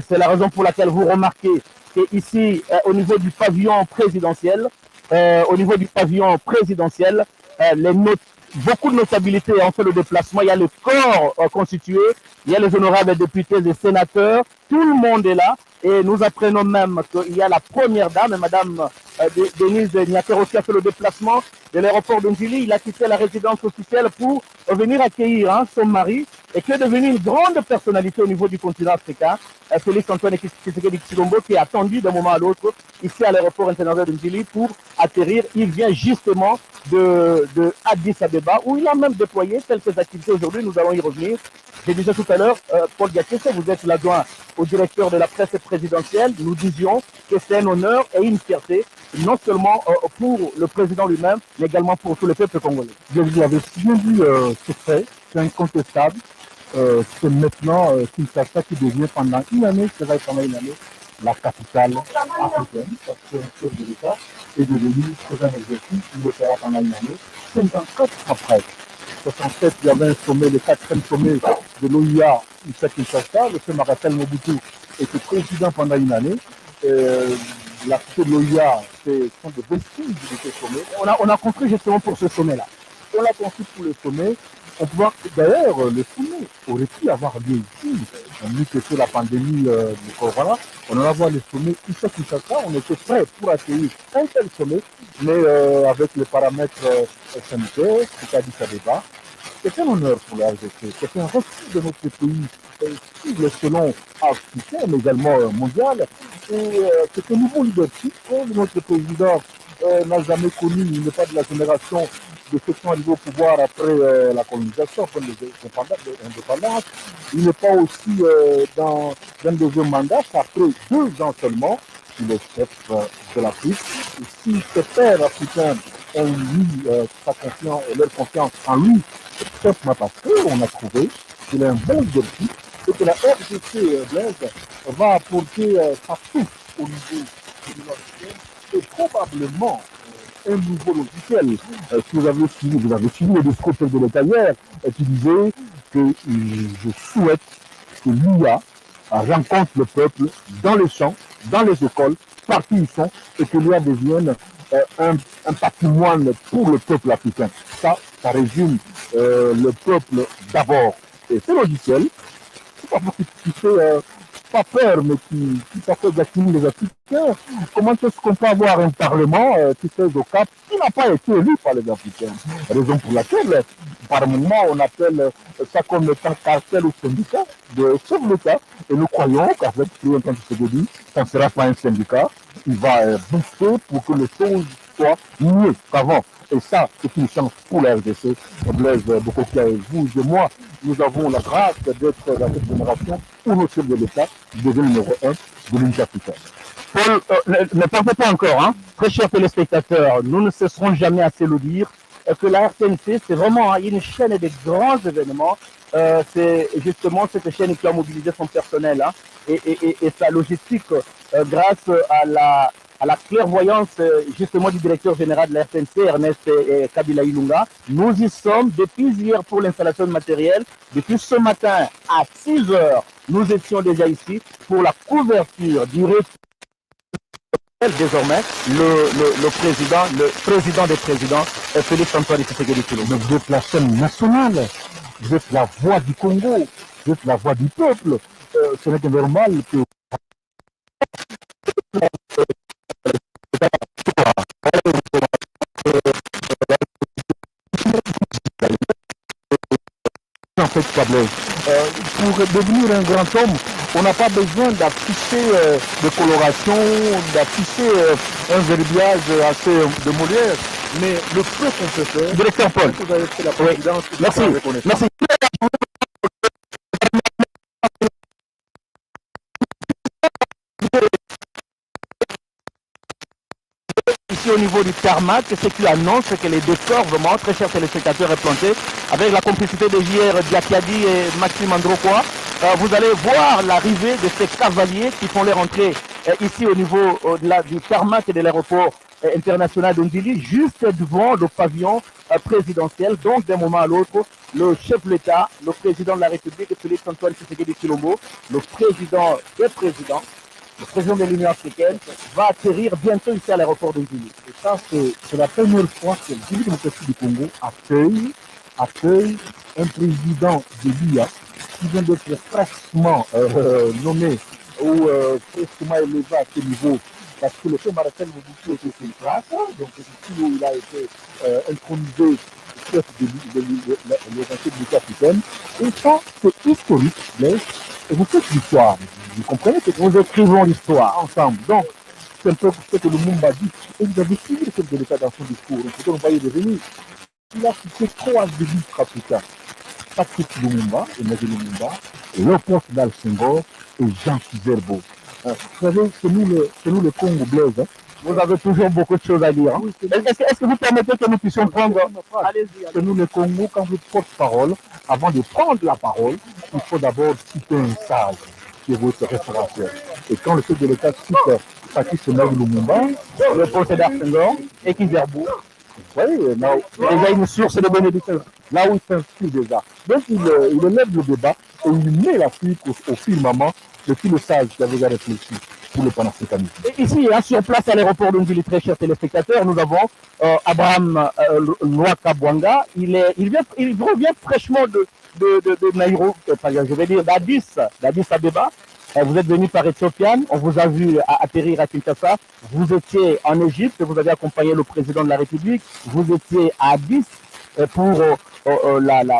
C'est la raison pour laquelle vous remarquez qu'ici, au niveau du pavillon présidentiel, beaucoup de notabilités ont fait le déplacement. Il y a le corps constitué, il y a les honorables députés et sénateurs, tout le monde est là. Et nous apprenons même qu'il y a la première dame, Madame Denise Niater aussi a fait le déplacement de l'aéroport de Njili. Il a quitté la résidence officielle pour venir accueillir son mari et qui est devenu une grande personnalité au niveau du continent africain. Félix Antoine Tshisekedi Tshilombo qui est attendu d'un moment à l'autre ici à l'aéroport international de Njili pour atterrir. Il vient justement de Addis Abeba où il a même déployé quelques activités aujourd'hui. Nous allons y revenir. J'ai dit tout à l'heure, Paul Gatisse, vous êtes l'adjoint au directeur de la presse présidentielle. Nous disions que c'est un honneur et une fierté, non seulement pour le président lui-même, mais également pour tout le peuple congolais. Vous avez bien dit, c'est fait, c'est incontestable. C'est maintenant Kinshasa qui devient pendant une année, la capitale africaine, parce que le chef de l'État est devenu très un exercice, il le fera pendant une année. 54 après. 67, il y avait un sommet, le 4e sommet de l'OIA, ici à Kinshasa. Le chef Marcel Mobutu était président pendant une année. La cité de l'OIA, sont des vestiges de ce sommet. On a construit justement pour ce sommet-là. On l'a construit pour le sommet. On peut voir d'ailleurs le sommet aurait pu avoir lieu ici. On dit que c'est la pandémie du corona. On en a vu le sommet ici à Kinshasa. On était prêt pour accueillir un tel sommet, mais avec les paramètres sanitaires, c'est-à-dire ça débat. C'est un honneur pour la RDC. C'est un refus de notre pays, sur l'échelon africain, mais également mondial. Et c'est un nouveau leadership que notre président n'a jamais connu. Il n'est pas de la génération de ceux qui sont arrivés au pouvoir après la colonisation, après l'indépendance. Il n'est pas aussi dans un deuxième mandat, c'est après 2 ans seulement qu'il est chef de l'Afrique. Et si ces pères africains ont mis leur confiance en lui, c'est simplement parce qu'on a trouvé qu'il est un bon leadership et que la RDC Blaise va apporter sa touche au niveau de l'Union africaine et probablement un nouveau logiciel. Si vous avez suivi le discours de l'État hier, qui disait que je souhaite que l'IA rencontre le peuple dans les champs, dans les écoles, partout où ils sont, et que l'IA devienne un patrimoine pour le peuple africain. Ça résume le peuple d'abord. Et ce logiciel, c'est pas beaucoup qui fait pas peur, mais qui fait gâchiner les Africains. Comment est-ce qu'on peut avoir un Parlement qui fait au cap, qui n'a pas été élu par les Africains? Raison pour laquelle, par moment, on appelle ça comme étant cartel ou syndicat de chef de l'État. Et nous croyons qu'avec lui, quand il se dit, ça ne sera pas un syndicat, il va booster pour que les choses soient mieux qu'avant. Et ça, c'est une chance pour la RDC. Blaise Bokokia et vous et moi, nous avons la grâce d'être dans cette génération où notre chef de l'État devient le numéro 1 de l'unité africaine. Paul, ne pensez pas encore, hein, très chers téléspectateurs, nous ne cesserons jamais à se le dire, que la RTNC, c'est vraiment une chaîne de grands événements. C'est justement cette chaîne qui a mobilisé son personnel et sa logistique grâce à la clairvoyance justement du directeur général de la RTNC, Ernest Kabila Ilunga. Nous y sommes depuis hier pour l'installation de matériel. Depuis ce matin à 6 heures, nous étions déjà ici pour la couverture du retour. Désormais, le président des présidents, Félix Antoine Tshisekedi Tshilombo. Mais vous êtes la chaîne nationale, vous êtes la voix du Congo, vous êtes la voix du peuple. Ce n'est que normal que en fait, pour devenir un grand homme, on n'a pas besoin d'afficher de coloration, d'afficher un verbiage assez de Molière, mais le peu qu'on peut faire. Directeur Paul, vous avez fait la présidence, oui. Merci. Ici au niveau du tarmac, ce qui annonce que les décors, vraiment, très chers téléspectateurs, est planté avec la complicité de JR Diakadi et Maxime Androquois. Vous allez voir l'arrivée de ces cavaliers qui font leur entrée ici au niveau du tarmac et de l'aéroport international de Ndili, juste devant le pavillon présidentiel. Donc, d'un moment à l'autre, le chef de l'État, le président de la République, Félix Antoine Tshisekedi Tshilombo, le président des présidents, le président de l'Union africaine, va atterrir bientôt ici à l'aéroport de Ndili. Et ça, c'est la première fois que la République démocratique du Congo accueille un président de l'IA qui vient d'être fraîchement nommé ou fraîchement élevé à ce niveau. Parce que le chef Marcel Mobutu était sur place, donc ici où il a été intronisé chef de l'Union africaine. Et ça, c'est historique, mais vous faites l'histoire. Vous comprenez que nous écrivons l'histoire ensemble. Donc, c'est un peu ce que le Lumumba dit. Et vous avez suivi le chef de l'État dans son discours. Donc, peut-être on va y revenir. Il a cité 3 ministres africains. Patrick Lumumba, Emerge Lumumba, Léopold Sédar Senghor et Jean Kizerbo. Vous savez, c'est nous le Congo Blaise. Hein. Vous avez toujours beaucoup de choses à dire. Hein. Oui, Est-ce que vous permettez que nous puissions prendre... Allez-y. C'est nous le Congo, quand vous porte-parole, avant de prendre la parole, il faut d'abord citer un sage qui est votre référentiel. Et quand le chef de l'État cite Patrice Emerge Lumumba, Léopold Sédar Senghor et Kizerbo, vous voyez, déjà une source de bénédiction. Là où il s'inscrit déjà. Donc il élève le débat et il met l'Afrique au firmament depuis le sage qui avait déjà réfléchi pour le panafricanisme. Et ici, hein, sur place à l'aéroport de Ndili, très chers téléspectateurs, nous avons Abraham Lwaka Bwanga. Il revient fraîchement de Nairobi, je vais dire d'Addis Abeba. Vous êtes venu par Éthiopienne, on vous a vu atterrir à Kinshasa, vous étiez en Égypte, vous avez accompagné le président de la République, vous étiez à Addis pour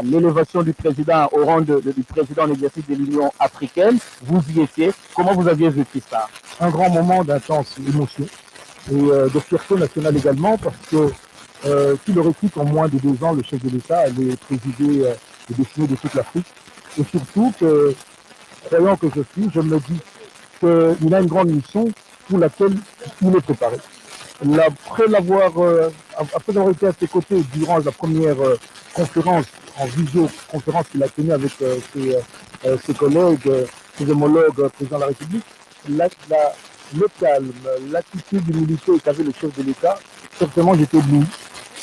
l'élévation du président au rang du président en exercice de l'Union africaine. Vous y étiez. Comment vous aviez vécu ça? Un grand moment d'intense émotion et de fierté nationale également, parce que qu'il aurait pu qu'en moins de 2 ans, le chef de l'État allait présider les destinées de toute l'Afrique. Et surtout que, croyant que je suis, je me dis qu'il a une grande mission pour laquelle il est préparé. Après avoir été à ses côtés durant la première conférence, en visioconférence qu'il a tenue avec ses collègues, ses homologues président de la République, le calme, l'attitude d'humilité qu'avait le chef de l'État, certainement j'étais ébloui,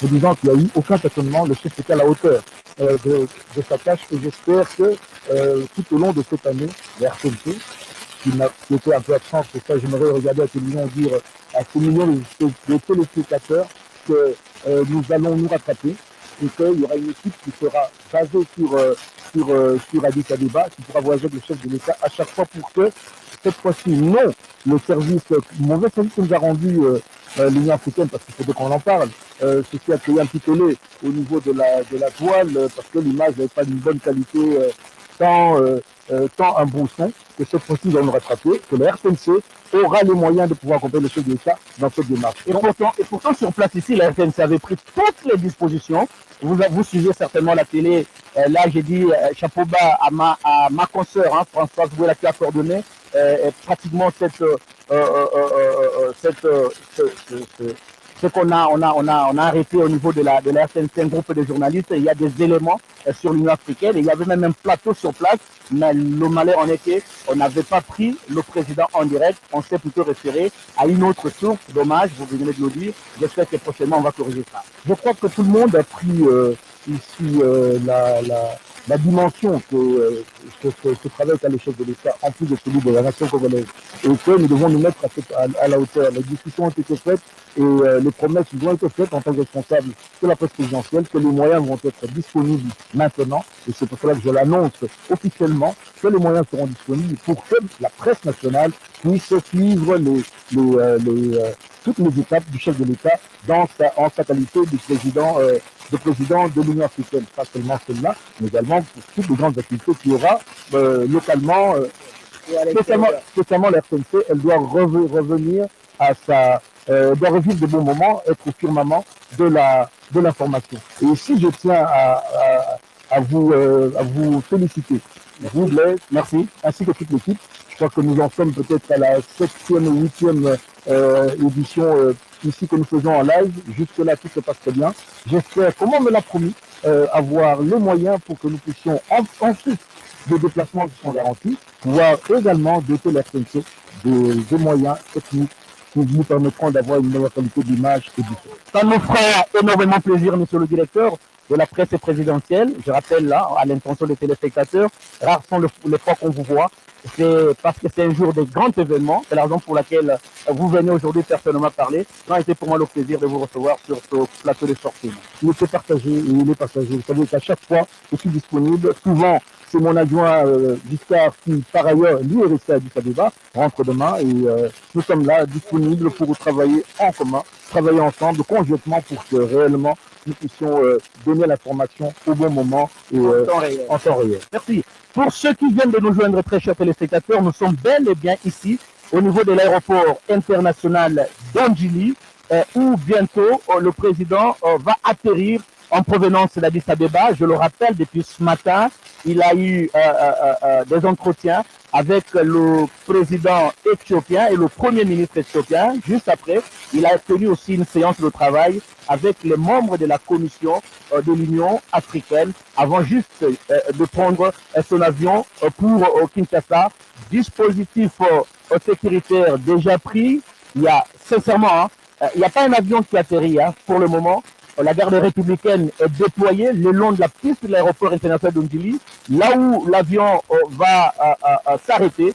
me disant qu'il n'y a eu aucun tâtonnement, le chef était à la hauteur de sa tâche, et j'espère que tout au long de cette année, la RTNC, qui était un peu absent, c'est ça, j'aimerais regarder à la télévision dire à ces millions de téléspectateurs que nous allons nous rattraper et qu'il y aura une équipe qui sera basée sur Addis Abeba, qui pourra voyager avec le chef de l'État à chaque fois pour que cette fois-ci, non, le mauvais service que nous a rendu l'Union africaine, parce qu'il faut qu'on en parle, ceci a créé un petit tollé au niveau de la toile, parce que l'image n'avait pas d'une bonne qualité, tant un bon son, que cette fois-ci, nous allons nous rattraper, que la RTNC aura les moyens de pouvoir accompagner le chef de l'État dans cette démarche. Et pourtant, sur place ici, la RTNC avait pris toutes les dispositions. Vous suivez certainement la télé. Là, j'ai dit chapeau bas à ma consoeur, hein, Françoise Bouela, qui a coordonné pratiquement ce qu'on a arrêté au niveau de la RTNC, un groupe de journalistes. Il y a des éléments sur l'Union africaine. Et il y avait même un plateau sur place. Mais le malheur en était, on n'avait pas pris le président en direct. On s'est plutôt référé à une autre source. Dommage, vous venez de le dire. J'espère que prochainement, on va corriger ça. Je crois que tout le monde a pris ici la dimension que ce travail qu'a le chef de l'État, en plus de celui de la nation congolaise, et que nous devons nous mettre à la hauteur. Les discussions ont été faites et les promesses qui ont été faites en tant que responsable de la presse présidentielle, que les moyens vont être disponibles maintenant, et c'est pour cela que je l'annonce officiellement, que les moyens seront disponibles pour que la presse nationale puisse suivre toutes les étapes du chef de l'État en sa qualité de président de l'Union africaine. Pas seulement celle-là, mais également pour toutes les grandes activités qu'il y aura localement. Spécialement la RTNC, elle doit revenir à doit revivre de bons moments, être au firmament de l'information. Et ici, je tiens à vous féliciter. Vous, Blaise, merci, ainsi que toute l'équipe. Je crois que nous en sommes peut-être à la 7e ou 8e édition ici que nous faisons en live. Jusque-là, tout se passe très bien. J'espère, comme on me l'a promis, avoir les moyens pour que nous puissions, ensuite des déplacements qui sont garantis, pouvoir également doter la RTNC des moyens techniques qui nous permettront d'avoir une meilleure qualité d'image et du son. Ça nous fera énormément plaisir, monsieur le directeur de la presse présidentielle. Je rappelle là, à l'intention des téléspectateurs, rares sont les fois qu'on vous voit. C'est parce que c'est un jour de grands événements. C'est la raison pour laquelle vous venez aujourd'hui personnellement parler. Ça a été pour moi le plaisir de vous recevoir sur ce plateau de sortie. Il était partagé et il est partagé. Vous savez qu'à chaque fois, je suis disponible. Souvent, c'est mon adjoint Giscard qui, par ailleurs, lui est resté à Addis Abeba, rentre demain et nous sommes là disponibles pour travailler en commun, travailler ensemble, conjointement pour que réellement nous puissions donner l'information au bon moment et en temps réel. Merci. Pour ceux qui viennent de nous joindre, très chers téléspectateurs, nous sommes bel et bien ici, au niveau de l'aéroport international d'Andjili, où bientôt le président va atterrir en provenance d'Addis Abeba. Je le rappelle, depuis ce matin, il a eu des entretiens avec le président éthiopien et le premier ministre éthiopien. Juste après, il a tenu aussi une séance de travail avec les membres de la commission de l'Union africaine avant juste de prendre son avion pour Kinshasa. Dispositif sécuritaire déjà pris. Il y a sincèrement, il n'y a pas un avion qui atterrit pour le moment. La garde républicaine est déployée le long de la piste de l'aéroport international d'Ondjili, là où l'avion va s'arrêter.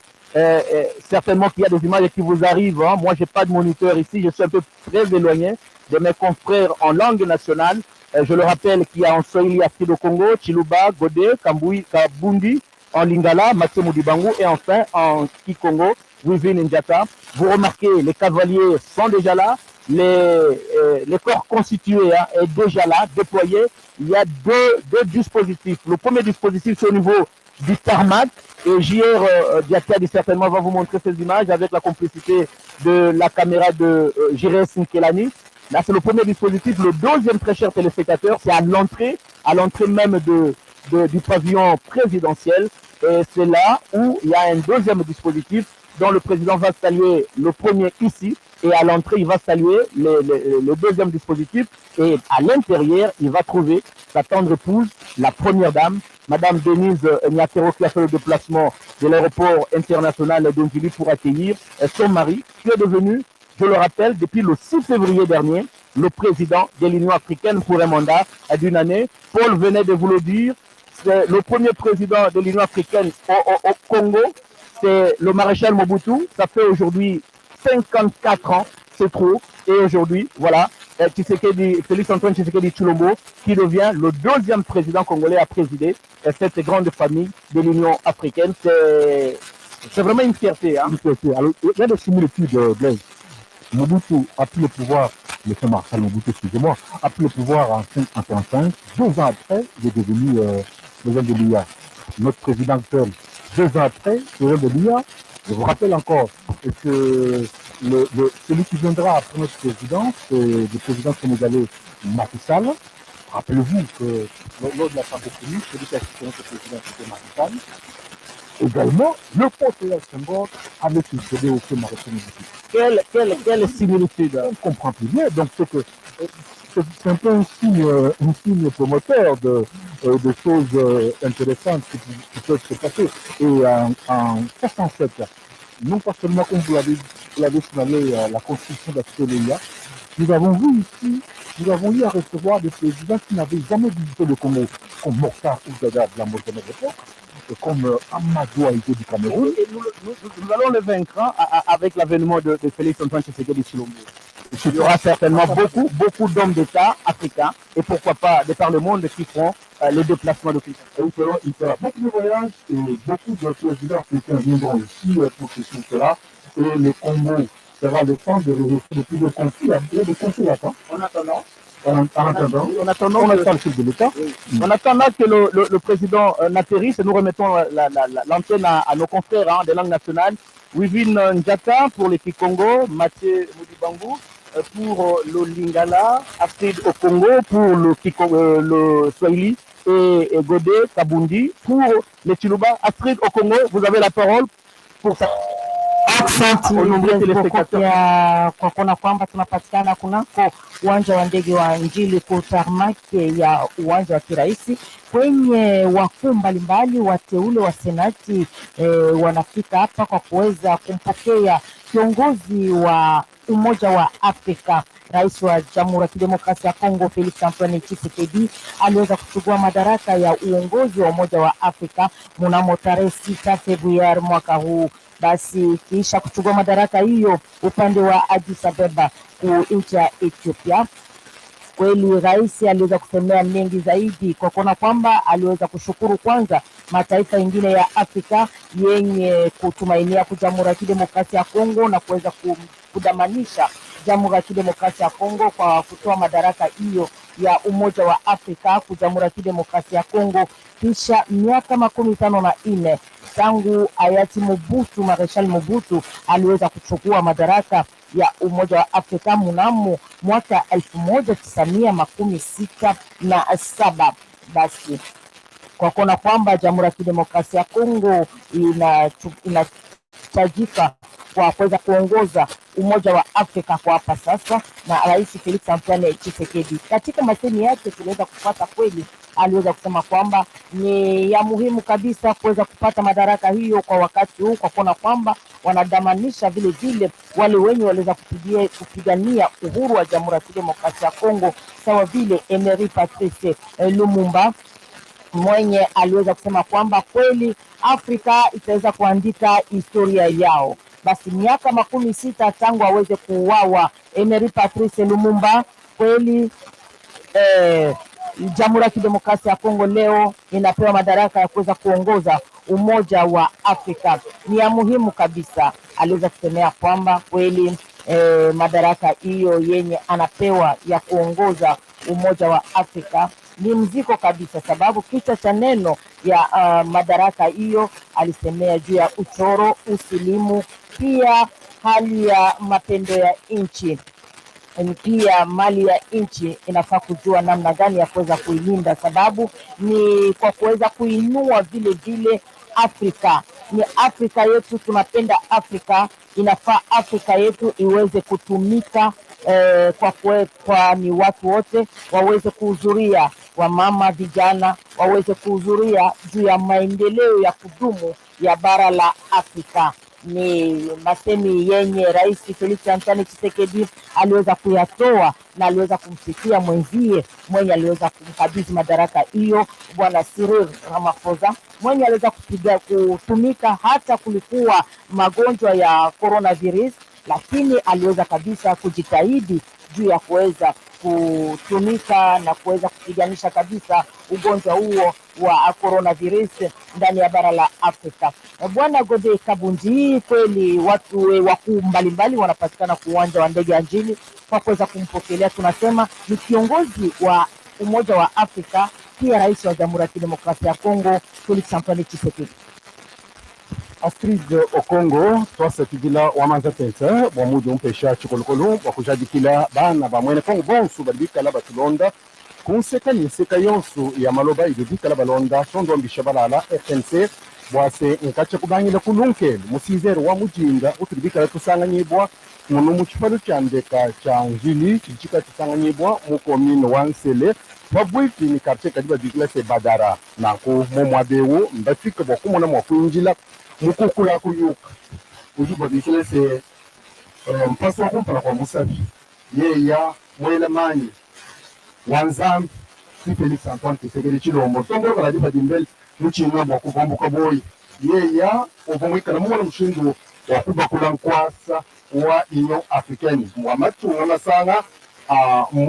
Certainement qu'il y a des images qui vous arrivent. Moi, je n'ai pas de moniteur ici, je suis un peu très éloigné de mes confrères en langue nationale. Je le rappelle qu'il y a en Swahili, Afrique au Congo, Chiluba, Godé, Kabundi, en Lingala, Mathieu Moudibango et enfin en Kikongo, Wivin Njata. Vous remarquez, les cavaliers sont déjà là. Les corps constitués est déjà là, déployés. Il y a deux dispositifs. Le premier dispositif, c'est au niveau du tarmac. Et JR Diakadi certainement va vous montrer ces images avec la complicité de la caméra de Jires Nkelani. Là, c'est le premier dispositif. Le deuxième, très cher téléspectateur, c'est à l'entrée même du pavillon présidentiel. Et c'est là où il y a un deuxième dispositif dont le président va saluer le premier ici. Et à l'entrée, il va saluer le deuxième dispositif. Et à l'intérieur, il va trouver sa tendre épouse, la première dame, Madame Denise Nyakero, qui a fait le déplacement de l'aéroport international d'Ondjili pour accueillir son mari, qui est devenu, je le rappelle, depuis le 6 février dernier, le président de l'Union africaine pour un mandat d'une année. Paul venait de vous le dire, c'est le premier président de l'Union africaine au Congo, c'est le maréchal Mobutu. Ça fait aujourd'hui 54 ans, c'est trop. Et aujourd'hui, voilà, Félix Antoine Tshisekedi Tshilombo, qui devient le deuxième président congolais à présider cette grande famille de l'Union africaine. C'est vraiment une fierté. Une fierté. Alors, il y a des similitudes, Blaise. Mobutu a pris le pouvoir, le Marshal Mobutu, excusez-moi, a pris le pouvoir en 1955. 2 ans après, il est devenu président de l'IA. Notre président actuel, 2 ans après, président de l'IA. Je vous rappelle encore que celui qui viendra après notre président, c'est le président sénégalais Macky Sall. Rappelez-vous que lors de la pandémie, celui qui a quitté notre président, c'était Macky Sall. Également, le porte-parole Senghor avait succédé au maréchal Mobutu. Quelle similitude. On ne comprend plus bien. Donc, c'est un peu un signe promoteur de choses intéressantes qui peuvent se passer. Et en 67, non pas seulement comme vous l'avez signalé, la construction de la CELEA, nous avons eu à recevoir des présidents qui n'avaient jamais visité le Congo, comme Mokhtar Ouzada de la Mauritanie, comme Amadou Aïté du Cameroun. Et nous allons le vaincre avec l'avènement de Félix Antoine Tshisekedi Tshilombo. Il y aura certainement beaucoup d'hommes d'État africains et pourquoi pas de par le monde qui feront les déplacements de Kinshasa. Il fera beaucoup de voyages et beaucoup de présidents africains viendront ici pour ceci ou cela. Et le Congo sera le temps de résoudre plus de conflits et de conflits. En attendant, on attend le chef de l'État. En attendant que le président n'atterrisse, nous remettons l'antenne à nos confrères des langues nationales. Wivin Njata pour les Kikongo, Mathieu Moudibango pour le Lingala, Astrid au Congo pour le Swahili et Godé Kabundi pour les Chiluba. Astrid au Congo, vous avez la parole pour ça. Asante kwa kuona kwamba tunapatikana kunako uwanja wa ndege wa Njili kutarmaki ya uwanja wa kiraisi kwenye wakuu mbalimbali wateule wa senati wanafika hapa kwa kuweza kumpokea kiongozi wa Umoja wa Afrika, rais wa Jamhuri ya Kidemokrasia ya Kongo Felix Antoine Tshisekedi aliweza kuchukua madaraka ya uongozi wa Umoja wa Afrika mnamo tarehe 6 Februari mwaka huu. Basi kisha kuchukua madaraka hiyo upande wa Addis Ababa nchi ya Ethiopia, kweli rais aliweza kusemea mengi zaidi kwa kuona kwamba aliweza kushukuru kwanza mataifa mengine ya Afrika yenye kutumainia kwa Jamhuri ya Kidemokrasia ya Kongo na kuweza kudamanisha Jamhuri ya Kidemokrasia ya Kongo kwa kutoa madaraka hiyo ya Umoja wa Afrika kwa Jamhuri ya Kidemokrasia ya Kongo kisha miaka 54 tangu hayati Mobutu, Marshal Mobutu aliweza kuchukua madaraka ya Umoja wa Afrika mnamo mwaka 1967. Basi kwa kuona kwamba Jamhuri ya Kidemokrasia ya Kongo inatajika kwa kuweza kuongoza Umoja wa Afrika kwa hapa sasa na Rais Felix Antoine Tshisekedi, katika masemi yake tuliweza kupata kweli, aliweza kusema kwamba ni ya muhimu kabisa kuweza kupata madaraka hiyo kwa wakati huu, kwa kuona kwamba wanadamanisha vile vile wale wenye waliweza kupigania uhuru wa Jamhuri ya Kidemokrasia ya Kongo, sawa vile Emery Patrice Lumumba mwenye aliweza kusema kwamba kweli Afrika itaweza kuandika historia yao. Basi miaka 60 tangu aweze kuuawa Emery Patrice Lumumba, kweli Jamhuri ya Kidemokrasia ya Kongo leo inapewa madaraka ya kuweza kuongoza Umoja wa Afrika. Ni ya muhimu kabisa, aliweza kusemea kwamba kweli madaraka hiyo yenye anapewa ya kuongoza Umoja wa Afrika ni mziko kabisa, sababu kichwa cha neno ya madaraka hiyo alisemea juu ya uchoro, usilimu, pia hali ya mapendo ya nchi, pia mali ya nchi inafaa kujua namna gani ya kuweza kuilinda, sababu ni kwa kuweza kuinua vile vile Afrika. Ni Afrika yetu, tunapenda Afrika, inafaa Afrika yetu iweze kutumika kwa ni watu wote waweze kuhudhuria, wamama, vijana waweze kuhudhuria juu ya maendeleo ya kudumu ya bara la Afrika. Ni masemi yenye Rais Felix Antoine Tshisekedi aliweza kuyatoa na aliweza kumsikia mwenzie mwenye aliweza kumkabidhi madaraka hiyo, Bwana Cyril Ramaphosa, mwenye aliweza kutumika hata kulikuwa magonjwa ya coronavirus, lakini aliweza kabisa kujitahidi juu ya kuweza kutumika na kuweza kupiganisha kabisa ugonjwa huo wa coronavirus ndani ya bara la Afrika. Bwana Gode Kabundi, kweli watu wakuu mbalimbali wanapatikana kwa uwanja wa ndege ya Njili kwa kuweza kumpokelea. Tunasema ni kiongozi wa Umoja wa Afrika, pia rais wa Jamhuri ya Kidemokrasia ya Kongo Felix Antoine Tshisekedi. Astrid Okongo twasatigila wamanza tensa bwamudu mpesha chikolokolo wakujadikila bana bamwene Kongo bonsu balibikala batulonda kunseka ninseka yonsu ya maloba ilibikala balonda sondombisha balala FNC bwase nkache kubangila kulunkelu musizero wa mujinga utulibikala tusanganyibwa muno muchifalo cha ndeka cha Njili chichika tusanganyibwa mukomine wa Nsele wabwiti ni karche kadiba bikila se badara nanku momwabewo mbafika bwakumona mwakuinjila mukukula kuyuka ujiba bikila se mpaso wakumpala kwa musafi yeya mwela manyi wanzambi si Felix Antoine Tshisekedi Tshilombo tongo kaladi badimbele muchina bwakuvambuka boyi yeya ovumwikala mumona mushindu wakubakula nkwasa wa Union Africaine wamatunga masanga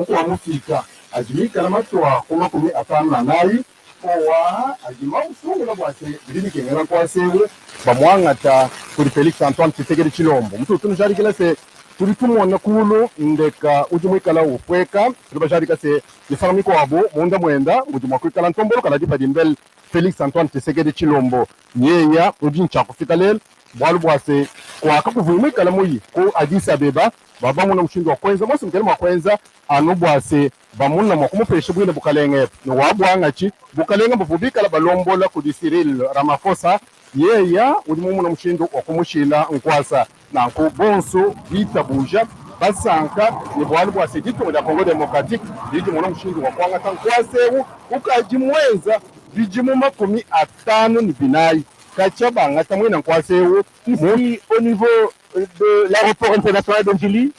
wa mufika ajimikala matwa kuma kumi atanu na nayi owa ajima usungula bwase bilimikengela nkwasewe bamwangata kuli Felix Antoine Tshisekedi Tshilombo mtu tunusharikila se tuli tumona kulo ndeka ujimwikala upweka tulibasharika se nifaramiko wabo munda mwenda ujimwakwikala ntombolo kaladi badimbele Felix Antoine Tshisekedi Tshilombo nyeya ujincha kufika lelo bwalu bwase kwa kakuvumikala muyi ku Addis Abeba babamuna mushindu wa kwenza mosi mkele mwa kwenza anu bwase bamuna mwakumupeshe bwine bukalenge no wabwangachi bukalenge buvubikala balombola ku Cyril Ramaphosa yeya ulimumuna mushindu wa kumushila nkwasa nanku bonso bitabuja basanka ni bwalu bwase ditongo ya Congo Democratique lidi muna mushindu wa kwangata nkwasewu ukajimwenza bijimu 50 ni binayi Ici, au niveau de l'aéroport international d'Angély,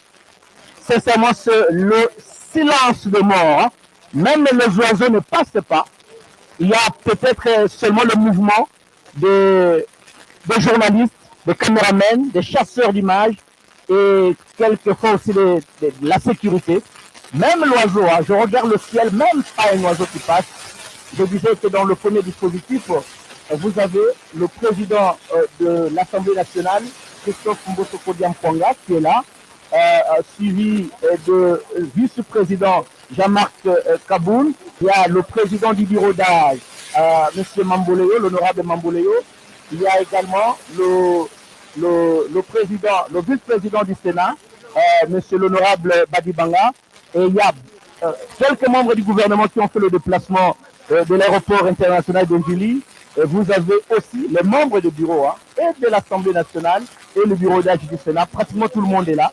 sincèrement, le silence de mort. Hein. Même les oiseaux ne passent pas. Il y a peut-être seulement le mouvement des journalistes, des caméramens, des chasseurs d'images et quelquefois aussi la sécurité. Même l'oiseau, hein, je regarde le ciel, même pas un oiseau qui passe. Je disais que dans le premier dispositif, vous avez le président de l'Assemblée nationale, Christophe Mbosso-Kodiam-Kwanga, qui est là, suivi de vice-président Jean-Marc Kaboul. Il y a le président du bureau d'âge, M. Mamboleyo, l'honorable Mamboleyo. Il y a également le vice-président du Sénat, M. l'honorable Badibanga. Et il y a quelques membres du gouvernement qui ont fait le déplacement de l'aéroport international d'Angély. Vous avez aussi les membres du bureau hein, et de l'Assemblée nationale et le bureau d'âge du Sénat. Pratiquement tout le monde est là.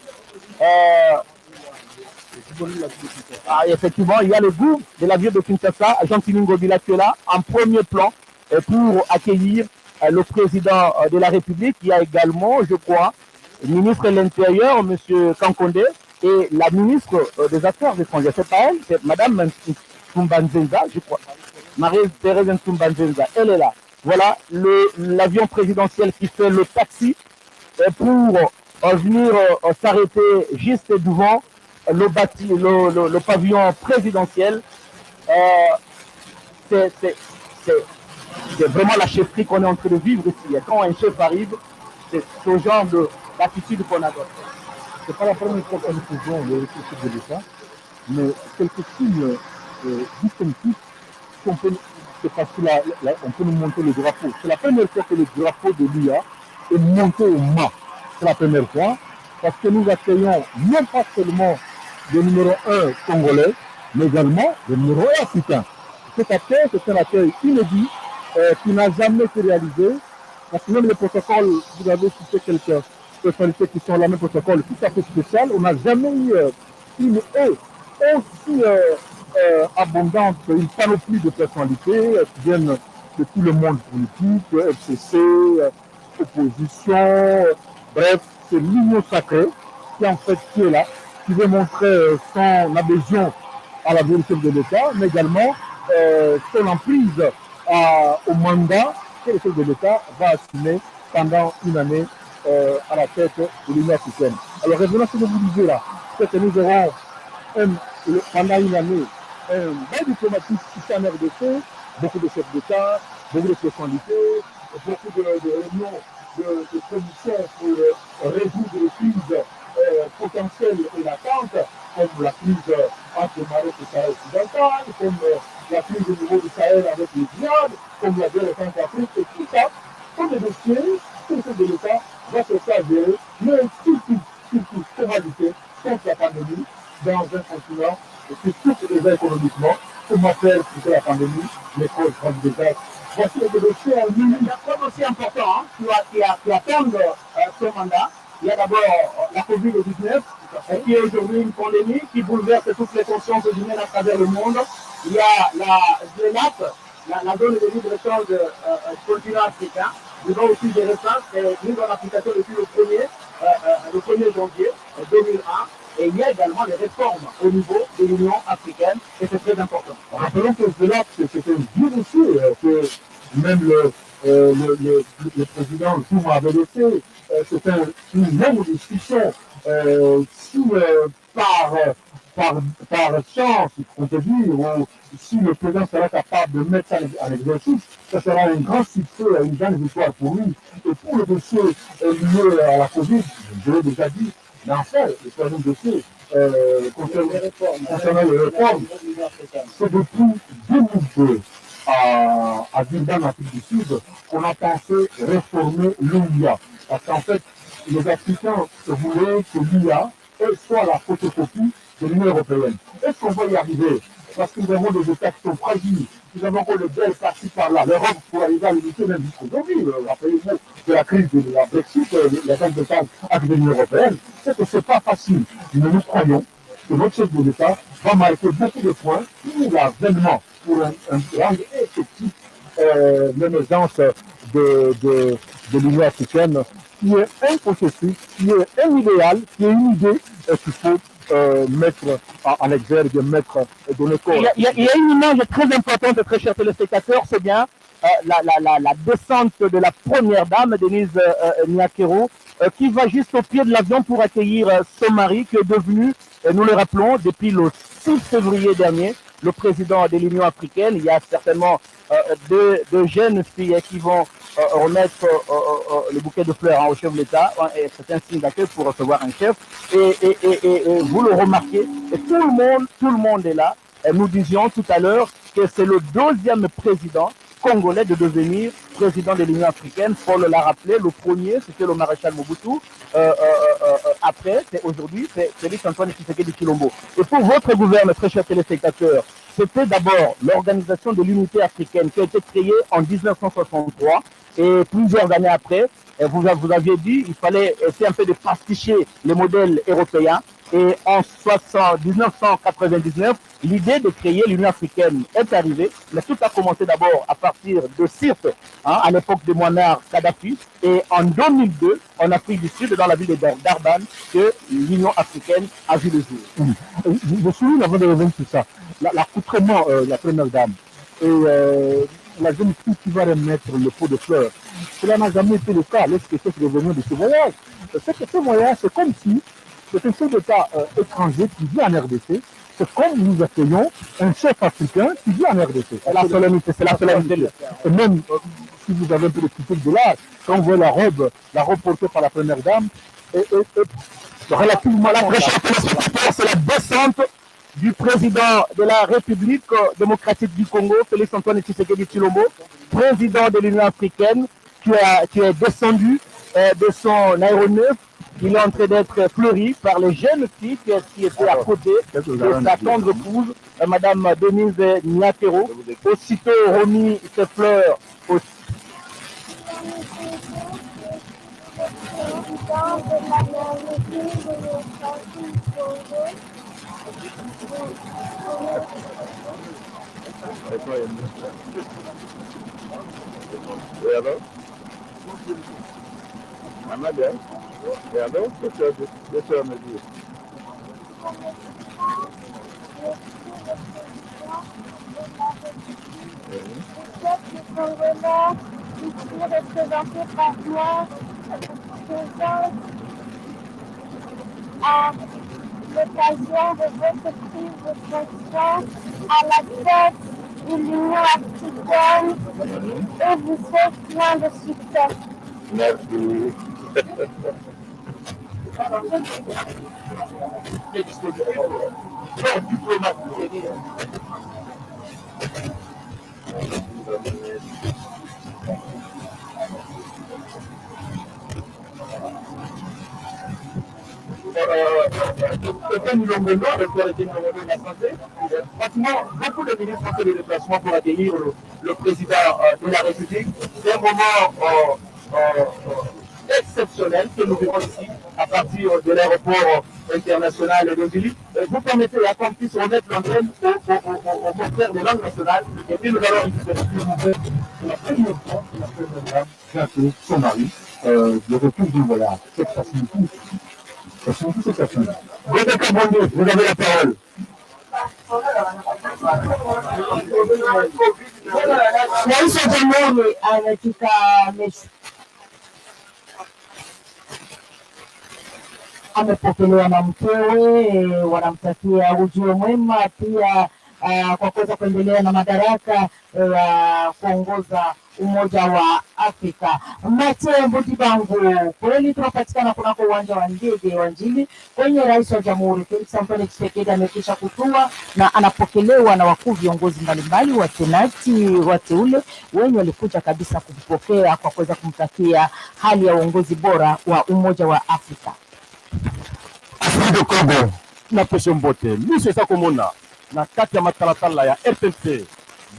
Effectivement, il y a le groupe de la ville de Kinshasa, Jean-Tini Ngobila qui est là, en premier plan pour accueillir le président de la République. Il y a également, je crois, le ministre de l'Intérieur, M. Kankonde, et la ministre des Affaires étrangères. C'est pas elle, c'est Mme Ntumbanzenza, je crois. Marie-Thérèse Ntumbanzenza, elle est là. Voilà l'avion présidentiel qui fait le taxi pour venir s'arrêter juste devant le pavillon présidentiel. C'est vraiment la chefferie qu'on est en train de vivre ici. Et quand un chef arrive, c'est ce genre d'attitude qu'on adopte. Ce n'est pas la première fois que nous faisons le chef de l'État, mais quelques signes distinctifs qu'on peut, c'est parce qu'on peut nous montrer le drapeau. C'est la première fois que le drapeau de l'IA est monté au mât. C'est la première fois, parce que nous accueillons non pas seulement le numéro 1 congolais, mais également le numéro 1 africain. Cet accueil, c'est un accueil inédit qui n'a jamais été réalisé, parce que même le protocole, vous avez cité quelques personnalités qui sont là, même protocole tout à fait spécial, on n'a jamais eu une haie aussi abondante, une panoplie de personnalités qui viennent de tout le monde politique, FCC, opposition, bref, c'est l'union sacrée qui est là, qui veut montrer son adhésion à la vérité de l'État, mais également son emprise au mandat que le chef de l'État va assumer pendant une année à la tête de l'Union africaine. Alors revenons à ce que vous disiez là, c'est que nous aurons pendant une année un bain diplomatique ici en RDC, beaucoup de chefs d'État, beaucoup de personnalités, beaucoup de réunions de commissions pour résoudre les crises potentielles et latentes, comme la crise entre le Maroc et le Sahel occidental, comme la crise au niveau du Sahel avec les djihad, comme la guerre en Afrique, et tout ça, comme des dossiers que le chef de l'État va se faire gérer, mais surtout, comment lutter contre la pandémie dans un continent qui souffre déjà économiquement, comment faire pour la pandémie, les causes grandes désastres. Voici le dossier en ligne. Il y a un dossier important qui attend ce mandat. Il y a d'abord la COVID-19, qui est aujourd'hui une pandémie qui bouleverse toutes les consciences humaines à travers le monde. Il y a la ZLAP, la zone de libre-échange continent africain. Nous avons aussi gérer ça, c'est mis en application depuis le 1er janvier 2001. Et il y a également des réformes au niveau de l'Union africaine, et c'est très important. Rappelons que ZLAP, c'est un vieux dossier que même le président Zuma avait laissé. C'est une longue discussion. Si par chance, on peut dire, ou si le président sera capable de mettre ça en exercice, ça sera un grand succès, une grande victoire pour lui. Et pour le dossier lié à la Covid, je l'ai déjà dit, mais en fait, le troisième dossier concernant les réformes, c'est depuis 2002 à Durban, en Afrique du Sud, qu'on a pensé réformer l'UIA. Parce qu'en fait, les Africains voulaient que l'IA soit la photocopie de l'Union européenne. Est-ce qu'on va y arriver? Parce que nous avons des États qui sont fragiles. Nous avons encore le Belge par-ci par-là. L'Europe pour arriver à limiter même jusqu'aujourd'hui. Rappelez-vous de la crise de la Brexit, la grande défense avec l'Union européenne. C'est que ce n'est pas facile. Mais nous croyons que notre chef de l'État va marquer beaucoup de points pour l'avènement, pour un grand effectif l'émergence de l'Union africaine, qui est un processus, qui est un idéal, qui est une idée qu'il faut mettre en exergue, donner corps. Il y a une image très importante, très chers téléspectateurs, c'est bien la descente de la première dame, Denise Nyakero, qui va juste au pied de l'avion pour accueillir son mari, qui est devenu, nous le rappelons, depuis le 6 février dernier, le président de l'Union africaine. Il y a certainement deux jeunes filles qui vont remettre le bouquet de fleurs au chef de l'État. C'est un signe d'accueil pour recevoir un chef. Et vous le remarquez, et tout le monde est là. Et nous disions tout à l'heure que c'est le deuxième président congolais de devenir président de l'Union africaine. Paul l'a rappelé, le premier c'était le maréchal Mobutu. Après, c'est aujourd'hui, c'est Félix Antoine Tshisekedi Tshilombo. Et pour votre gouvernement, très chers téléspectateurs, c'était d'abord l'Organisation de l'Unité africaine qui a été créée en 1963 et plusieurs années après, vous aviez dit il fallait essayer un peu de pasticher les modèles européens. Et en 1999, l'idée de créer l'Union africaine est arrivée, mais tout a commencé d'abord à partir de Sirte, à l'époque de Muammar Kadhafi, et en 2002, en Afrique du Sud, dans la ville de Durban, que l'Union africaine a vu le jour. Je souligne avant de revenir sur ça, l'accoutrement, la première dame, et la jeune fille qui va remettre le pot de fleurs. Cela n'a jamais été le cas lorsque c'est revenu de ce voyage. Ce voyage, c'est comme si c'est un chef d'État étranger qui vit en RDC. C'est comme nous accueillons un chef africain qui vit en RDC. C'est la solennité, c'est la solennité. Et même si vous avez un peu de critique de l'art, quand on voit la robe portée par la première dame, relativement la c'est la descente du président de la République démocratique du Congo, Félix Antoine Tshisekedi Tshilombo, président de l'Union africaine, qui est descendu de son aéronef. Il est en train d'être fleuri par les jeunes filles qui étaient à côté de sa tendre épouse, Madame Denise Nyakero. Aussitôt remis ses fleurs au ici représenté par moi, présente à l'occasion de votre prise de fonction à la tête de l'Union africaine et vous souhaite plein de succès. Merci. Pratiquement beaucoup de ministres ont fait des déplacements pour accueillir le président de la République. C'est un moment exceptionnel que nous vivons ici à partir de l'aéroport international de Dili. Vous permettez à qu'on puisse remettre l'antenne au contraire de langue nationale et puis nous allons La première fois que la première dame fait appeler son mari, le retour du voyage. Ça signifie ce que ça signifie. vous avez la parole. Rais wa Jamhuri anataka amepokelewa na mkewe, wanamtakia ujio mwema pia kwa kuweza kuendelea na madaraka ya kuongoza Umoja wa Afrika. Mate Mbutibangu, kweli tunapatikana kunako uwanja wa ndege wa Njili kwenye rais wa Jamhuri Felix Antoine Tshisekedi amekisha kutua na anapokelewa na wakuu viongozi mbalimbali wa senati wateule wenye walikuja kabisa kumpokea kwa kuweza kumtakia hali ya uongozi bora wa Umoja wa Afrika. Afrique de Congo na peshe mbote miso eza komona na kati ya matalatala ya RTNC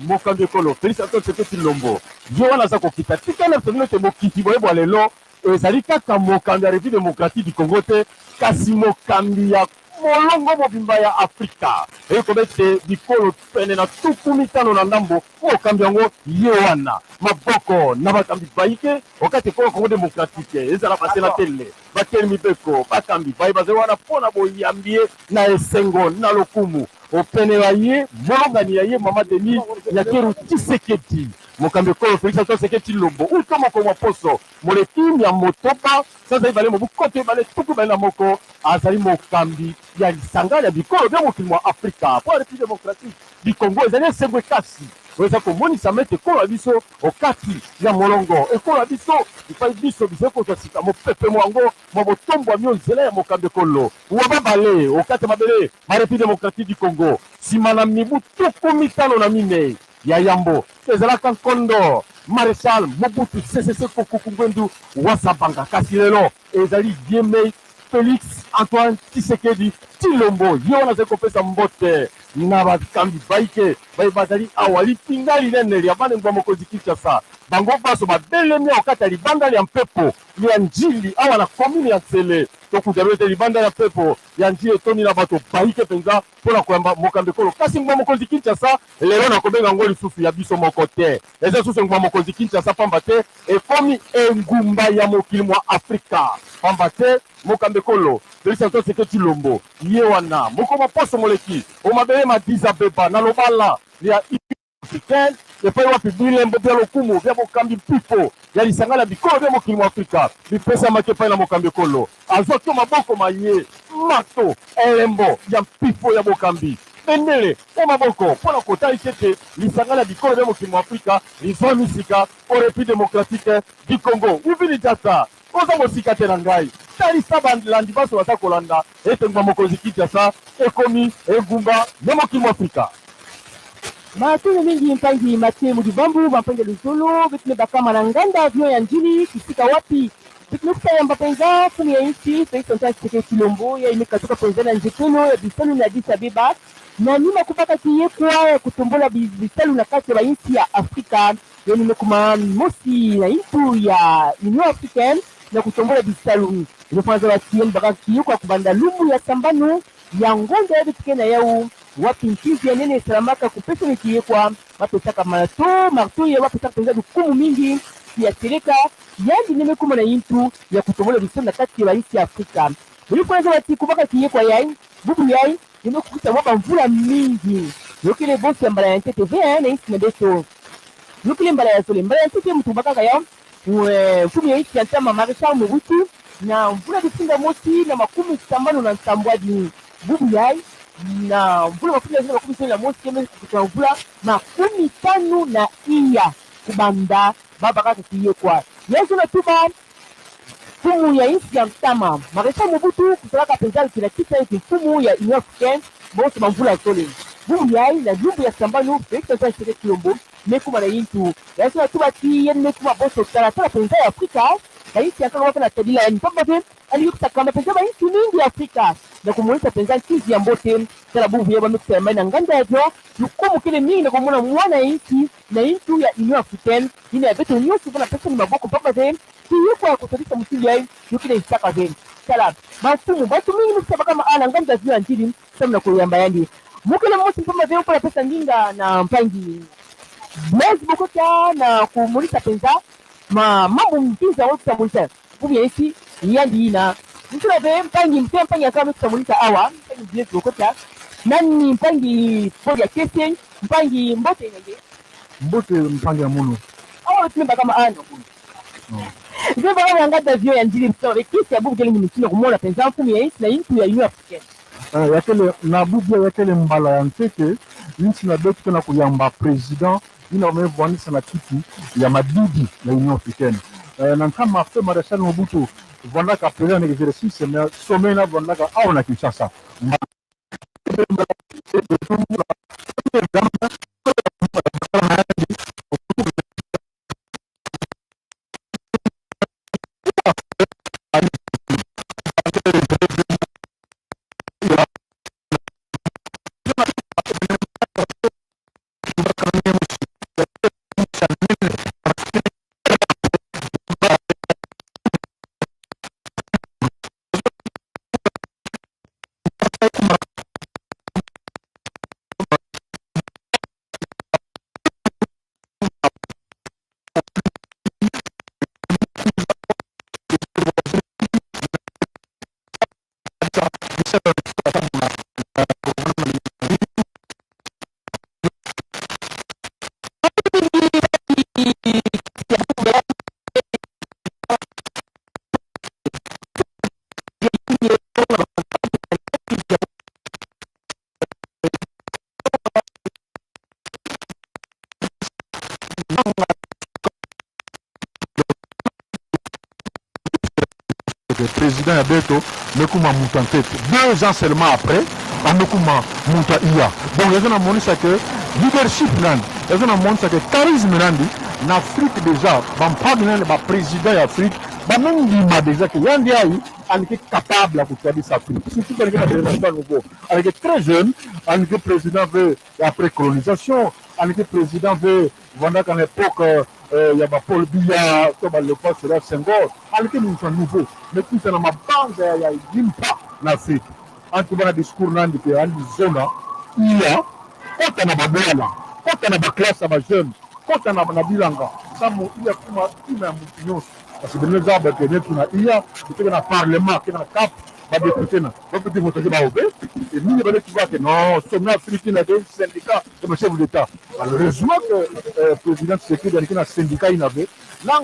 mokambi ekolo Félix Antoine Tshisekedi Tshilombo ye wana aza kokita tikana tozino te mokiti boyebwa lelo ezali kaka mokambi ya République démocratique du Congo te kasi mokambi ya molongo mobimba ya Afrika ekobete bikolo pene na tuku mitano na ndambo okambi yango ye wana maboko na bakambi baike okati ekolo Congo démocratique ezala basela tele bakeli mibeko bakambi baye bazali wana mpona boyambi ye na esengo na lokumu opene ya ye molongani ya ye mama Denis Nyakeru Tshisekedi mokambi ekolo Félix Antoine Tshisekedi Tshilombo uto moko mwa poso moleki ya motopa sasa ibale mobu kote ibale tuku bale na moko azali mokambi ya lisanga ya bikolo bya mokili mwa Afrika po République démocratique du Congo ezali esengo ekasi oza komonisa mete ekolo ya biso okati ya molongo ekolo ya biso epai biso biso kozwa sika mopepe mwango mwa botombwami nzela ya mokambi ekolo wa babale okati ya mabele ma République démocratique du Congo nsima na mibu tuku mitano na minei ya yambo ezalaka nkondo Maréchal Mobutu Sese Seko Kuku Ngbendu Wazabanga kasi lelo ezali Dieme Félix Antoine Tshisekedi Tshilombo ye wana azali kopesa mbote na bakambi baike baye bazali awa lipinga linene lya banengwa mokonzi Kinshasa bango baso babelemi okati ya libanda lya mpepo lya njili awa na komini ya Nsele tokuzala ete libanda ya mpepo ya njili etoni na bato baike mpenza mpona koyamba mokambi ekolo kasi ngwa mokonzi Kinshasa lelo nakobenga ngo lisusu ya biso moko te eza lisusu ngwa mokonzi Kinshasa pamba te ekomi engumba ya mokili mwa Afrika pamba te mokambi ekolo Félix Antoine Tshisekedi Tshilombo ye wana moko maposo moleki omabele madiza beba na lobala ya africaine epai wapi bilembo bya lokumu bya mokambi mpipo ya lisanga na bikolo bya mokili mwa Afrika bipesamaki epai na mokambi ekolo azwa to maboko maye mato elembo ya mpipo ya mokambi bendele o maboko mpona kotalisa ete lisanga na bikolo bya mokili mwa Afrika lizwa misika o République démocratique du Congo uvili jata oza mosika te na ngai talisa balandi baso baza kolanda ete ngwa mokonzi Kinshasa ekomi engumba ya mokili mwa Afrika matulu mingi mpangi matie mudibambu bampange luzulu bitune bakama na nganda avion ya njili kisika wapi bitune kutayamba penza fumi ya nchi Félix Antoine Tshisekedi Tshilombo ya imekatoka penza na njekeno ya bisalu na Addis Abeba na nima kupaka kiyekwa ya kutombola bisalu na kati ya nchi ya Afrika ya nimekuma mosi na intu ya Union Africaine na kutombola bisalu imefanza watien baka kiyekwa kubanda lumu ya sambanu ya ngonda ya bitikena yau wapi nchizi ya nene salamaka kupesa nikiyekwa wapesaka marto ya wapesaka penza dukumu mingi ya tereka yandi neme kuma na intu ya kutombola bisalu na kati ya nchi ya Afrika ilikuweza wati kubaka kiyekwa yai bubu yai nime kukuta wapa mvula mingi yokile bosi ya mbala ya nte TV na isi na beso yokile mbala ya sole mbala ya nte mtu bakaka ya mfumi ya isi ya ntama Maréchal Mobutu na mvula bitinga mosi na makumi sambano na nsambwadi bubu yai na mvula makumi sambano na mosi keme kukuta mvula makumi tano na iya kubanda baba kaka kiyekwa yesu na tuba mfumu ya nchi ya mtama Maréchal Mobutu kutalaka penza kila kita eti mfumu ya Union Africaine bosi mvula sole bubu yai na jumbu ya sambano Félix Antoine Tshisekedi Tshilombo mekuma na yintu yesu na tuba ti yen mekuma boso tala penza ya Afrika kaisi ya kama na tabila ya nipamba te aliyokutaka mapenza ba nchi mingi ya Afrika na kumulisa penza nchizi ya mbote tala bubu ya bamekuta ya na nganda ya jo yukumu kile mingi na kumuna mwana ya nchi na intu ya Union Africaine ina ya beto nyosi kuna pesa ni maboko mpamba te kiyeko ya kutolisa msili ya yukile isaka te tala masumu batu mingi mkusaba kama ana nganda ya ziwa njili samna kuyamba yandi mukile mwosi mpamba te ukula pesa nginga na mpangi Blaise Bokota na kumulisa penza mambo mpiza wote kutamulisa bubu ya nchi yandi ina mtuna be mpangi akama kutamulisa awa mpangi Blaise Bokota nani mpangi podi ya kesi mpangi mbote ngenge mbote mpangi ya munu awa tumba kama ano ndio baba ngada vyo ya njili mtore kesi ya bubu jeli mtuna kumona penza mfumu ya nchi na intu ya Union Africaine yakele na bubu yakele mbala ya nteke nchi na betu kana kuyamba president ina wamevwanisa na kiti ya madidi ya Union Africaine na nkama fe Maréchal Mobutu vondaka président de exercice mais sommet na vondaka awa na Kinshasa Le président Yabeto, Nekuma Moutantete, 2 ans seulement après, à Nekuma Mouta Iya. Donc, il y a que leadership, il y a que charisme, en Afrique déjà, le président d'Afrique, même déjà que Yandiaï, on est capable de faire des Afrique. Surtout quand on est très jeune, on est président après colonisation, on est président pendant qu'à l'époque, il y a Paul Biya, comme à l'époque, c'est Senghor, on était nouveau. Mais tout ça, dans ma bande, il y a une pas en Afrique. En tout cas, discours dans la zone, il y a, quand on a ma belle, quand on a ma classe, ma jeune, quand on a ma bilanga, ça, il y a une opinion. Parce que nous avons il y a un parlement, qui est un cap, va député, va peut-être voter, va ouvrir. Et nous, tu vois que non, sommes africains, il y a des syndicats, comme chef d'État. Malheureusement que le président Tshisekedi a dit un syndicat, il avait. Là,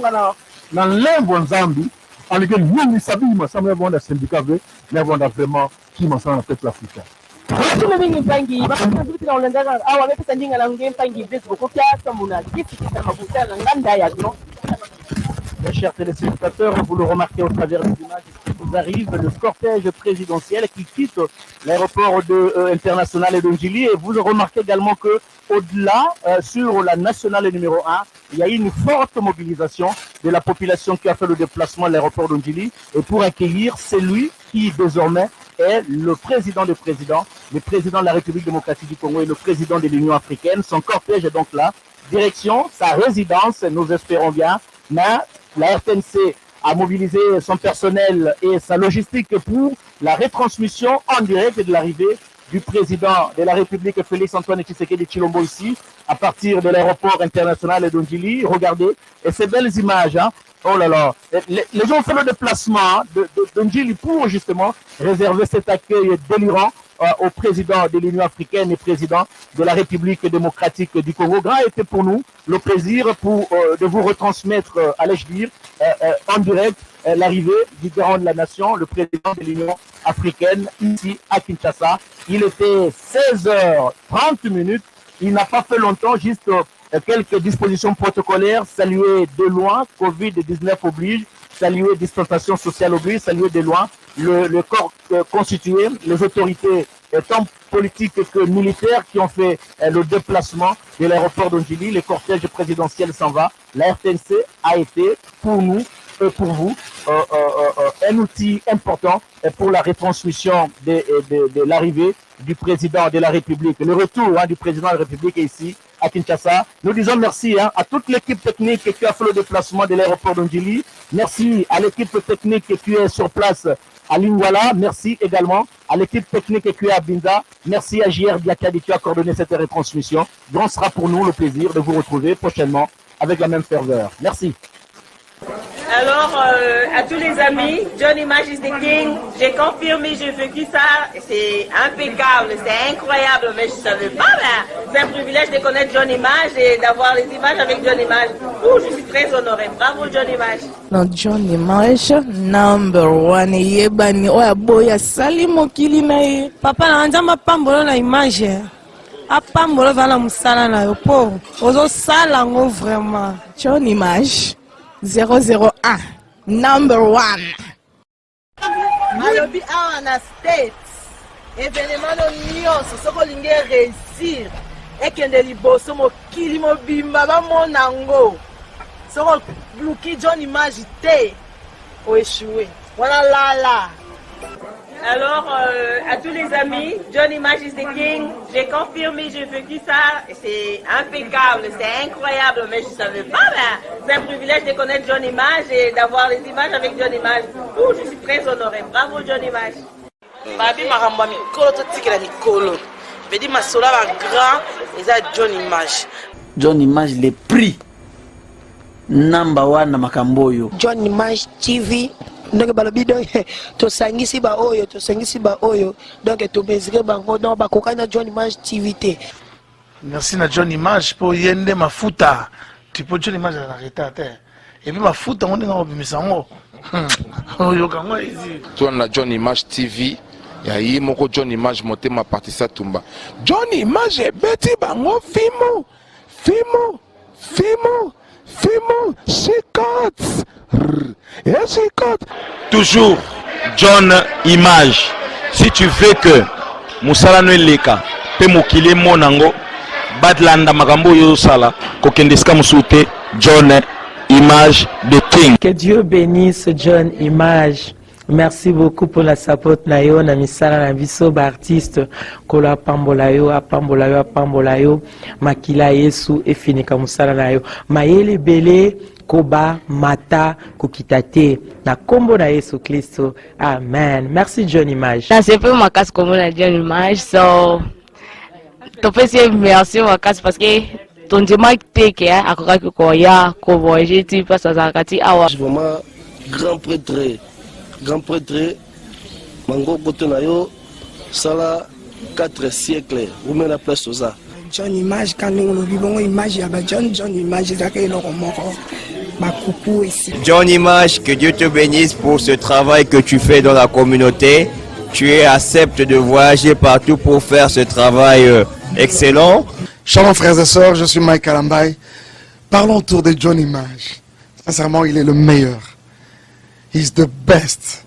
dans l'Inde, Zambie, on a dit, nous, savons, mais ça me va un syndicat, mais on a vraiment qui m'en sort en tête l'Afrique. Mes chers téléspectateurs, vous le remarquez au travers des images qui vous arrivent, le cortège présidentiel qui quitte l'aéroport international de Njili. Et vous remarquez également que au-delà, sur la nationale numéro 1, il y a eu une forte mobilisation de la population qui a fait le déplacement à l'aéroport de Njili et pour accueillir celui qui désormais est le président des présidents, le président de la République démocratique du Congo et le président de l'Union africaine. Son cortège est donc là, direction sa résidence, nous espérons bien, mais la RTNC a mobilisé son personnel et sa logistique pour la retransmission en direct de l'arrivée du président de la République, Félix-Antoine Tshisekedi Tshilombo, ici, à partir de l'aéroport international de Njili. Regardez, et ces belles images, hein. Oh là là, les gens ont fait le déplacement de Njili pour justement réserver cet accueil délirant au président de l'Union africaine et président de la République démocratique du Congo. Grand était pour nous le plaisir de vous retransmettre, allais-je dire, en direct l'arrivée du garant de la nation, le président de l'Union africaine, ici à Kinshasa. Il était 16h30. Il n'a pas fait longtemps, juste quelques dispositions protocolaires, saluer de loin, Covid-19 oblige, saluer distanciation sociale oblige, saluer de loin le corps constitué, les autorités tant politiques que militaires qui ont fait le déplacement de l'aéroport de Njili. Le cortège présidentiel s'en va. La RTNC a été pour nous et pour vous un outil important pour la retransmission de l'arrivée du président de la République, le retour du président de la République est ici à Kinshasa. Nous disons merci à toute l'équipe technique qui a fait le déplacement de l'aéroport de Njili. Merci à l'équipe technique qui est sur place à Lingwala. Merci également à l'équipe technique qui est à Binza. Merci à JR Biakadi qui a coordonné cette retransmission. Grand sera pour nous le plaisir de vous retrouver prochainement avec la même ferveur. Merci. Alors, à tous les amis, John Image is the King. J'ai confirmé, j'ai vécu ça. C'est impeccable, c'est incroyable, mais je ne savais pas. C'est un privilège de connaître John Image et d'avoir les images avec John Image. Ouh, je suis très honorée. Bravo, John Image. Non, John Image, number one. Yebani, oya boya sali mokili na ye. Papa na nzamba pambolo na image. Apambolo vala musala na yo po. Ozo sala ngo vraiment. John Image. 001 number one. Nalobi awa na States. Événement nyonso soko linge réussir. Ekende liboso mokili mobimba bamona ngo. Soko bluki John Image te o échoué. Voilà là. Alors, à tous les amis, John Image is the King. J'ai confirmé, j'ai vécu ça. C'est impeccable, c'est incroyable, mais je ne savais pas. C'est un privilège de connaître John Image et d'avoir les images avec John Image. Ouh, je suis très honorée. Bravo, John Image. Babi Maramba Mikolo, Totikela Mikolo. Vedi Masola va grand, et ça John Image. John Image, les prix. Number one na Makamboyo. John Image TV, donc balobi donc tosangisi ba oyo donc tomezire bango donc bakoka na John Image TV te. Merci na John Image pour yende mafuta tu peux John Image à l'arrêter et puis mafuta on est dans obimisa ngo yo kango ici toi na John Image TV ya yi moko John Image motema partisa tumba John Image beti bango fimo Chicotte. Toujours John Image. Si tu veux que Moussala no leka pe mokili monango badlanda makambo yo sala kokendeska musute John Image de King. Que Dieu bénisse John Image. Merci beaucoup pour la support na yo na misala na biso ba artiste kola pambola yo makila Yesu efinika musala na yo mayele bele koba mata kokitate na kombo na Yesu Kristo amen. Merci John Image. C'est peu ma casse comme la John Image so to pese merci ma casse parce que ton dimanche teke akoka ko ya ko voyager tu passe à Zakati awa vraiment grand prêtre mango kotonayo sala 4 siècles ou même la place aux arts John Image quand nous vivons image ya John Image zakay lo moko bakupu ici. John Image, que Dieu te bénisse pour ce travail que tu fais dans la communauté. Tu acceptes de voyager partout pour faire ce travail excellent. Shalom frères et sœurs, je suis Mike Alambay. Parlons autour de John Image. Sincèrement, il est le meilleur. He's the best.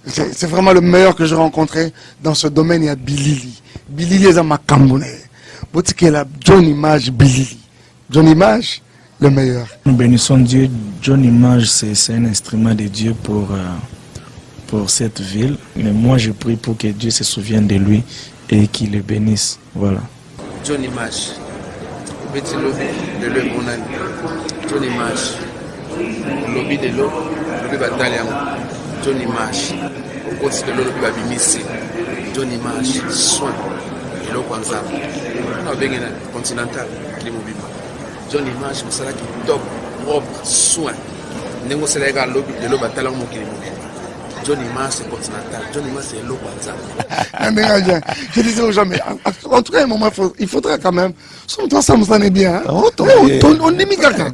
C'est vraiment le meilleur que j'ai rencontré dans ce domaine. Il y a Bilili. Bilili est à ma Camerounais. John Image, Bilili. John Image, le meilleur. Nous bénissons Dieu. John Image, c'est un instrument de Dieu pour cette ville. Mais moi, je prie pour que Dieu se souvienne de lui et qu'il le bénisse. Voilà. John Image. Petit lobby de l'œuvre monane. John Image. Lobby de l'eau, lobby bataillon. John Image. Au côté de l'eau, lobby babimisi. John Image. Soin. Et l'eau kwanza. On a bien un continental qui est mobile. John Image, c'est ça qui est top, propre, soin. Nengo c'est là lobby de l'eau bataillon qui est mobile. John Image, c'est continental. John Image, c'est l'eau kwanza. Je disais aux gens, mais en tout cas, à un moment, il faudrait quand même. Toi, ça me sonne bien. On est mis quelqu'un.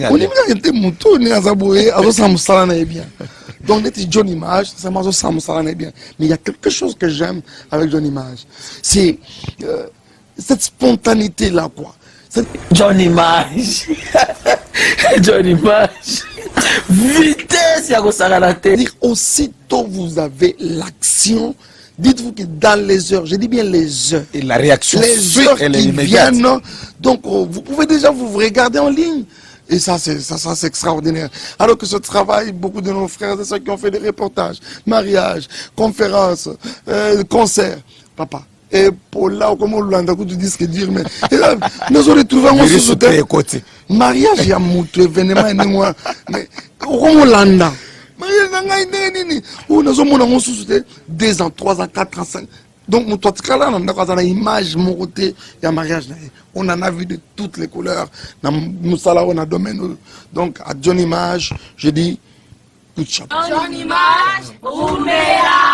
On est mis quelqu'un. On est azaboué. Ça me sonne bien. Donc, John Image, ça me sonne bien. Mais il y a quelque chose que j'aime avec John Image. C'est cette spontanéité-là, quoi. John Image. John Image. Vitesse, il y a la tête. Aussitôt vous avez l'action, dites-vous que dans les heures, je dis bien les heures, et la réaction les heures qui viennent, donc vous pouvez déjà vous regarder en ligne. Et ça, c'est extraordinaire. Alors que ce travail, beaucoup de nos frères et sœurs qui ont fait des reportages, mariages, conférences, concerts, papa. Et pour là, comme on l'a dit, ce que dire, mais nous avons retrouvé un côté. Mariage, il y a un événement, mais comment on l'a dit? Nous avons 2 ans, 3 ans, 4 ans, 5 ans. Donc, nous avons une image, un mariage. On en a vu de toutes les couleurs. Nous avons un domaine. Donc, à John Image, je dis, good job. John Image, Oumera.